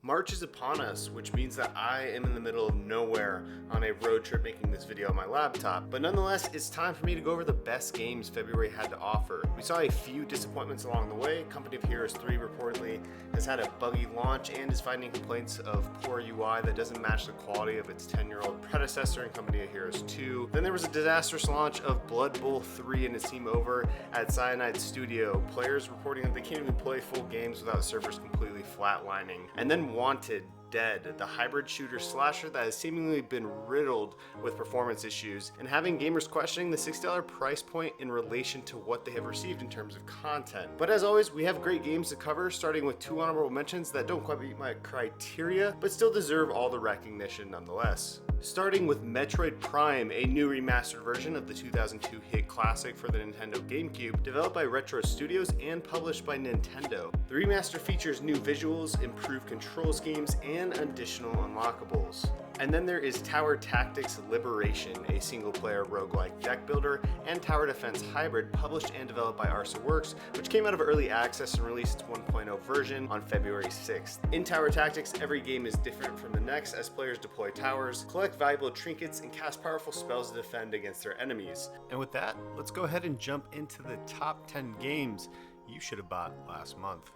March is upon us, which means that I am in the middle of nowhere on a road trip making this video on my laptop. But nonetheless, it's time for me to go over the best games February had to offer. We saw a few disappointments along the way. Company of Heroes 3 reportedly has had a buggy launch and is finding complaints of poor UI that doesn't match the quality of its 10-year-old predecessor in Company of Heroes 2. Then there was a disastrous launch of Blood Bowl 3 and its team over at Cyanide Studio. Players reporting that they can't even play full games without servers completely flatlining. And then Wanted Dead, the hybrid shooter slasher that has seemingly been riddled with performance issues and having gamers questioning the $60 price point in relation to what they have received in terms of content. But as always, we have great games to cover, starting with two honorable mentions that don't quite meet my criteria, but still deserve all the recognition nonetheless. Starting with Metroid Prime, a new remastered version of the 2002 hit classic for the Nintendo GameCube, developed by Retro Studios and published by Nintendo. The remaster features new visuals, improved control schemes, and additional unlockables. And then there is Tower Tactics Liberation, a single-player roguelike deck builder and tower defense hybrid published and developed by Arsa Works, which came out of early access and released its 1.0 version on February 6th. In Tower Tactics, every game is different from the next as players deploy towers, collect valuable trinkets, and cast powerful spells to defend against their enemies. And with that, let's go ahead and jump into the top 10 games you should have bought last month.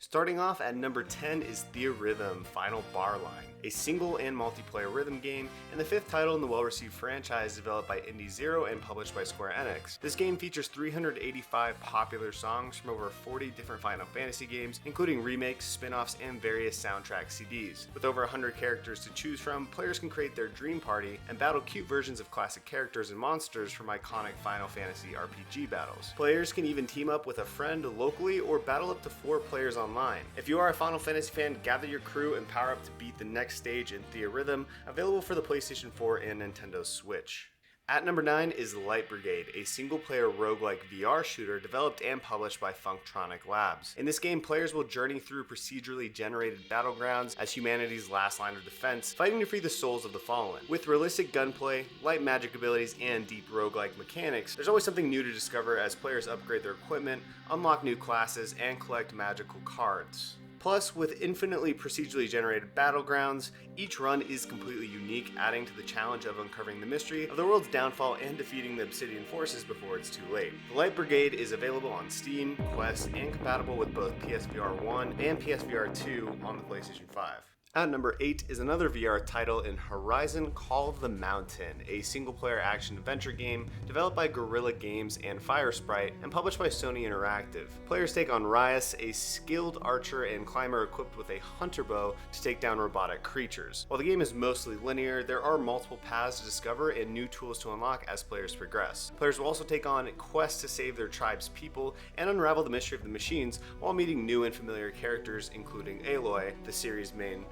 Starting off at number 10 is Theatrhythm Final Bar Line, a single and multiplayer rhythm game, and the fifth title in the well-received franchise developed by Indie Zero and published by Square Enix. This game features 385 popular songs from over 40 different Final Fantasy games, including remakes, spin-offs, and various soundtrack CDs. With over 100 characters to choose from, players can create their dream party and battle cute versions of classic characters and monsters from iconic Final Fantasy RPG battles. Players can even team up with a friend locally or battle up to 4 players online. If you are a Final Fantasy fan, gather your crew and power up to beat the next stage in Theatrhythm, available for the PlayStation 4 and Nintendo Switch. At number 9 is Light Brigade, a single-player roguelike VR shooter developed and published by Funktronic Labs. In this game, players will journey through procedurally generated battlegrounds as humanity's last line of defense, fighting to free the souls of the fallen. With realistic gunplay, light magic abilities, and deep roguelike mechanics, there's always something new to discover as players upgrade their equipment, unlock new classes, and collect magical cards. Plus, with infinitely procedurally generated battlegrounds, each run is completely unique, adding to the challenge of uncovering the mystery of the world's downfall and defeating the Obsidian forces before it's too late. The Light Brigade is available on Steam, Quest, and compatible with both PSVR 1 and PSVR 2 on the PlayStation 5. At number 8 is another VR title in Horizon Call of the Mountain, a single-player action-adventure game developed by Guerrilla Games and Firesprite and published by Sony Interactive. Players take on Ryas, a skilled archer and climber equipped with a hunter bow to take down robotic creatures. While the game is mostly linear, there are multiple paths to discover and new tools to unlock as players progress. Players will also take on quests to save their tribe's people and unravel the mystery of the machines while meeting new and familiar characters, including Aloy, the series' main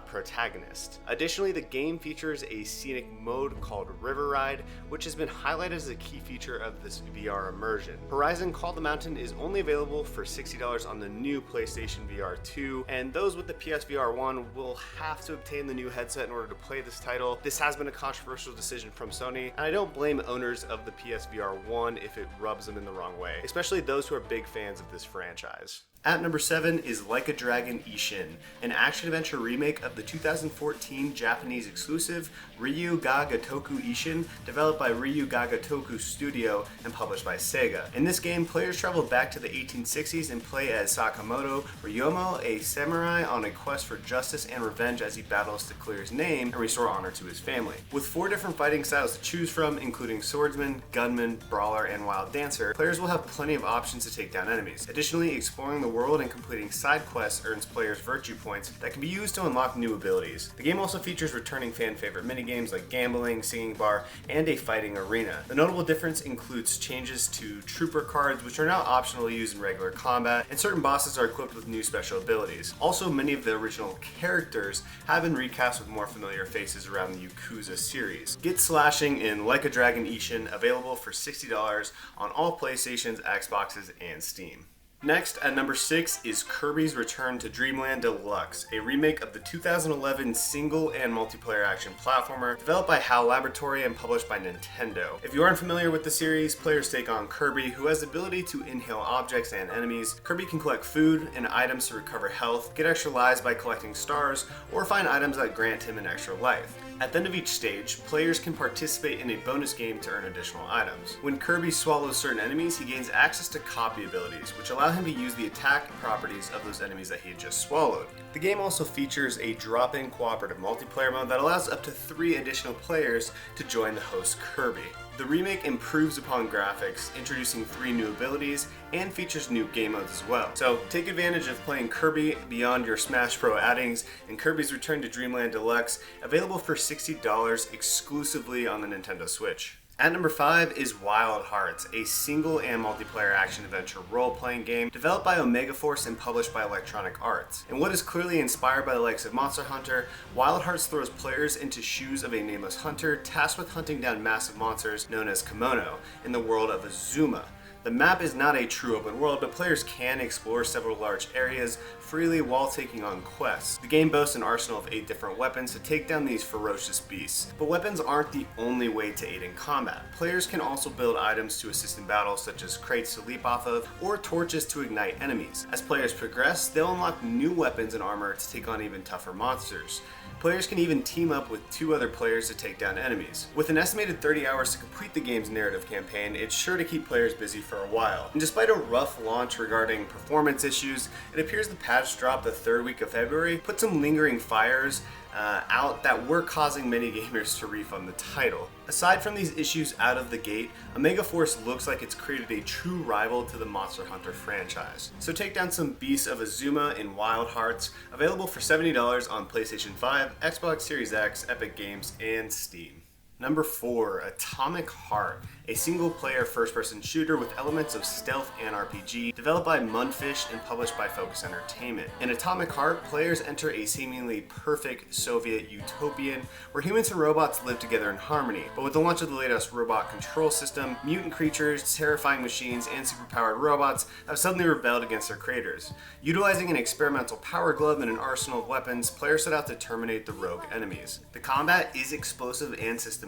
protagonist. Additionally, the game features a scenic mode called River Ride, which has been highlighted as a key feature of this VR immersion. Horizon Call of the Mountain is only available for $60 on the new PlayStation VR 2, and those with the PSVR 1 will have to obtain the new headset in order to play this title. This has been a controversial decision from Sony, and I don't blame owners of the PSVR 1 if it rubs them in the wrong way, especially those who are big fans of this franchise. At number 7 is Like a Dragon Ishin, an action-adventure remake of the 2014 Japanese exclusive Ryu ga Gotoku Ishin, developed by Ryu ga Gotoku Studio and published by Sega. In this game, players travel back to the 1860s and play as Sakamoto Ryomo, a samurai on a quest for justice and revenge as he battles to clear his name and restore honor to his family. With 4 different fighting styles to choose from, including swordsman, gunman, brawler, and wild dancer, players will have plenty of options to take down enemies. Additionally, exploring the world and completing side quests earns players virtue points that can be used to unlock new abilities. The game also features returning fan favorite minigames like gambling, singing bar, and a fighting arena. The notable difference includes changes to trooper cards, which are now optional to use in regular combat, and certain bosses are equipped with new special abilities. Also, many of the original characters have been recast with more familiar faces around the Yakuza series. Get slashing in Like a Dragon Ishin, available for $60 on all PlayStations, Xboxes, and Steam. Next, at number 6 is Kirby's Return to Dreamland Deluxe, a remake of the 2011 single and multiplayer action platformer developed by HAL Laboratory and published by Nintendo. If you aren't familiar with the series, players take on Kirby, who has the ability to inhale objects and enemies. Kirby can collect food and items to recover health, get extra lives by collecting stars, or find items that grant him an extra life. At the end of each stage, players can participate in a bonus game to earn additional items. When Kirby swallows certain enemies, he gains access to copy abilities, which allow him to use the attack properties of those enemies that he had just swallowed. The game also features a drop-in cooperative multiplayer mode that allows up to 3 additional players to join the host Kirby. The remake improves upon graphics, introducing 3 new abilities, and features new game modes as well. So take advantage of playing Kirby beyond your Smash Bros. Addings in Kirby's Return to Dreamland Deluxe, available for $60 exclusively on the Nintendo Switch. At number 5 is Wild Hearts, a single and multiplayer action-adventure role-playing game developed by Omega Force and published by Electronic Arts. In what is clearly inspired by the likes of Monster Hunter, Wild Hearts throws players into shoes of a nameless hunter tasked with hunting down massive monsters known as Kimono in the world of Azuma. The map is not a true open world, but players can explore several large areas freely while taking on quests. The game boasts an arsenal of 8 different weapons to take down these ferocious beasts. But weapons aren't the only way to aid in combat. Players can also build items to assist in battle, such as crates to leap off of, or torches to ignite enemies. As players progress, they'll unlock new weapons and armor to take on even tougher monsters. Players can even team up with 2 other players to take down enemies. With an estimated 30 hours to complete the game's narrative campaign, it's sure to keep players busy for a while. And despite a rough launch regarding performance issues, it appears the patch drop the 3rd week of February put some lingering fires out that were causing many gamers to refund the title. Aside from these issues out of the gate, Omega Force looks like it's created a true rival to the Monster Hunter franchise. So take down some beasts of Azuma in Wild Hearts, available for $70 on PlayStation 5, Xbox Series X, Epic Games, and Steam. Number 4, Atomic Heart, a single-player first-person shooter with elements of stealth and RPG, developed by Mundfish and published by Focus Entertainment. In Atomic Heart, players enter a seemingly perfect Soviet utopian where humans and robots live together in harmony. But with the launch of the latest robot control system, mutant creatures, terrifying machines, and superpowered robots have suddenly rebelled against their creators. Utilizing an experimental power glove and an arsenal of weapons, players set out to terminate the rogue enemies. The combat is explosive and systematic,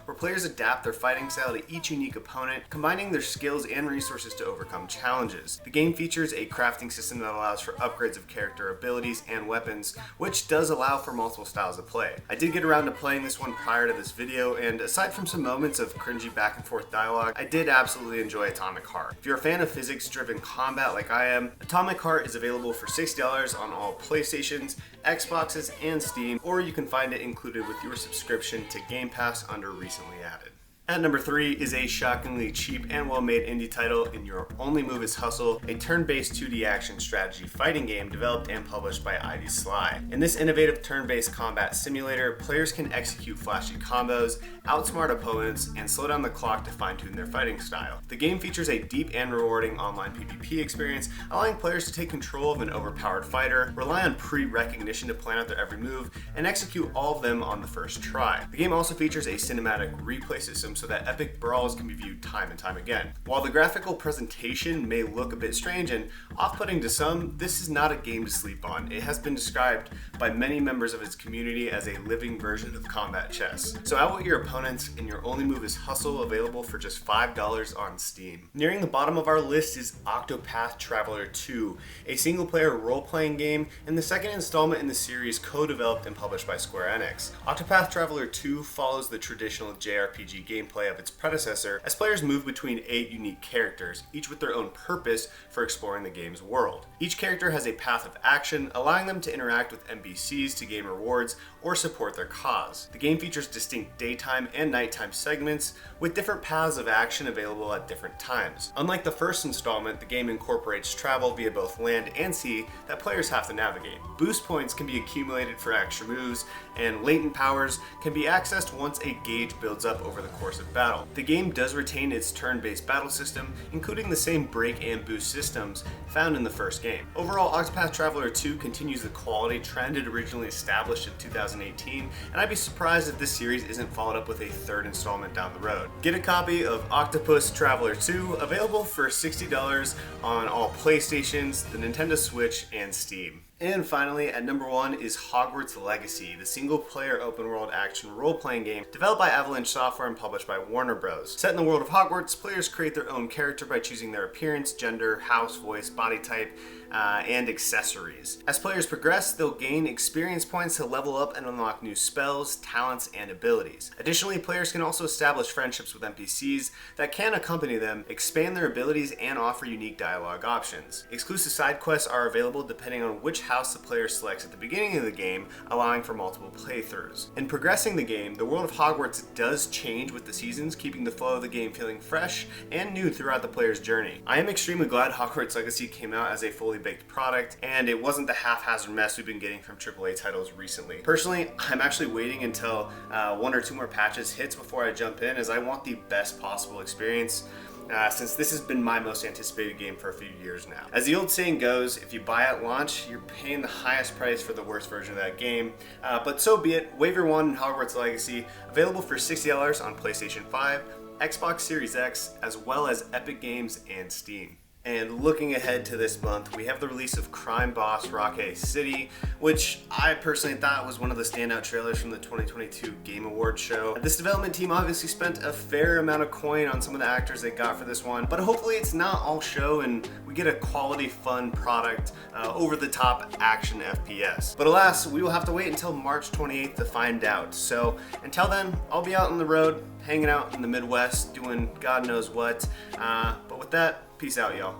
where players adapt their fighting style to each unique opponent, combining their skills and resources to overcome challenges. The game features a crafting system that allows for upgrades of character abilities and weapons, which does allow for multiple styles of play. I did get around to playing this one prior to this video, and aside from some moments of cringy back and forth dialogue, I did absolutely enjoy Atomic Heart. If you're a fan of physics-driven combat like I am, Atomic Heart is available for $60 on all PlayStations, Xboxes, and Steam, or you can find it included with your subscription to Game Pass under recently added. At number 3 is a shockingly cheap and well-made indie title in Your Only Move is Hustle, a turn-based 2D action strategy fighting game developed and published by Ivy Sly. In this innovative turn-based combat simulator, players can execute flashy combos, outsmart opponents, and slow down the clock to fine-tune their fighting style. The game features a deep and rewarding online PvP experience, allowing players to take control of an overpowered fighter, rely on pre-recognition to plan out their every move, and execute all of them on the first try. The game also features a cinematic replay system so that epic brawls can be viewed time and time again. While the graphical presentation may look a bit strange and off-putting to some, this is not a game to sleep on. It has been described by many members of its community as a living version of combat chess. So outwit your opponents, and Your Only Move is Hustle, available for just $5 on Steam. Nearing the bottom of our list is Octopath Traveler II, a single-player role-playing game and the second installment in the series co-developed and published by Square Enix. Octopath Traveler 2 follows the traditional JRPG gameplay of its predecessor as players move between 8 unique characters, each with their own purpose for exploring the game's world. Each character has a path of action, allowing them to interact with NPCs to gain rewards or support their cause. The game features distinct daytime and nighttime segments with different paths of action available at different times. Unlike the first installment, the game incorporates travel via both land and sea that players have to navigate. Boost points can be accumulated for extra moves, and latent powers can be accessed once a gauge builds up over the course of battle. The game does retain its turn-based battle system, including the same break and boost systems found in the first game. Overall, Octopath Traveler 2 continues the quality trend it originally established in 2018, and I'd be surprised if this series isn't followed up with a third installment down the road. Get a copy of Octopath Traveler 2, available for $60 on all PlayStations, the Nintendo Switch, and Steam. And finally, at number 1 is Hogwarts Legacy, the single-player open-world action role-playing game developed by Avalanche Software and published by Warner Bros. Set in the world of Hogwarts, players create their own character by choosing their appearance, gender, house, voice, body type, and accessories. As players progress, they'll gain experience points to level up and unlock new spells, talents, and abilities. Additionally, players can also establish friendships with NPCs that can accompany them, expand their abilities, and offer unique dialogue options. Exclusive side quests are available depending on which house the player selects at the beginning of the game, allowing for multiple playthroughs. In progressing the game, the world of Hogwarts does change with the seasons, keeping the flow of the game feeling fresh and new throughout the player's journey. I am extremely glad Hogwarts Legacy came out as a fully baked product, and it wasn't the haphazard mess we've been getting from AAA titles recently. Personally, I'm actually waiting until 1 or 2 more patches hits before I jump in, as I want the best possible experience. Since this has been my most anticipated game for a few years now. As the old saying goes, if you buy at launch, you're paying the highest price for the worst version of that game. But so be it. Wave your wand in Hogwarts Legacy, available for $60 on PlayStation 5, Xbox Series X, as well as Epic Games and Steam. And looking ahead to this month, we have the release of Crime Boss Rockay City, which I personally thought was one of the standout trailers from the 2022 Game Awards show. This development team obviously spent a fair amount of coin on some of the actors they got for this one, but hopefully it's not all show and we get a quality, fun product, over-the-top action FPS. But alas, we will have to wait until March 28th to find out. So until then, I'll be out on the road, hanging out in the Midwest, doing God knows what. But with that, peace out, y'all.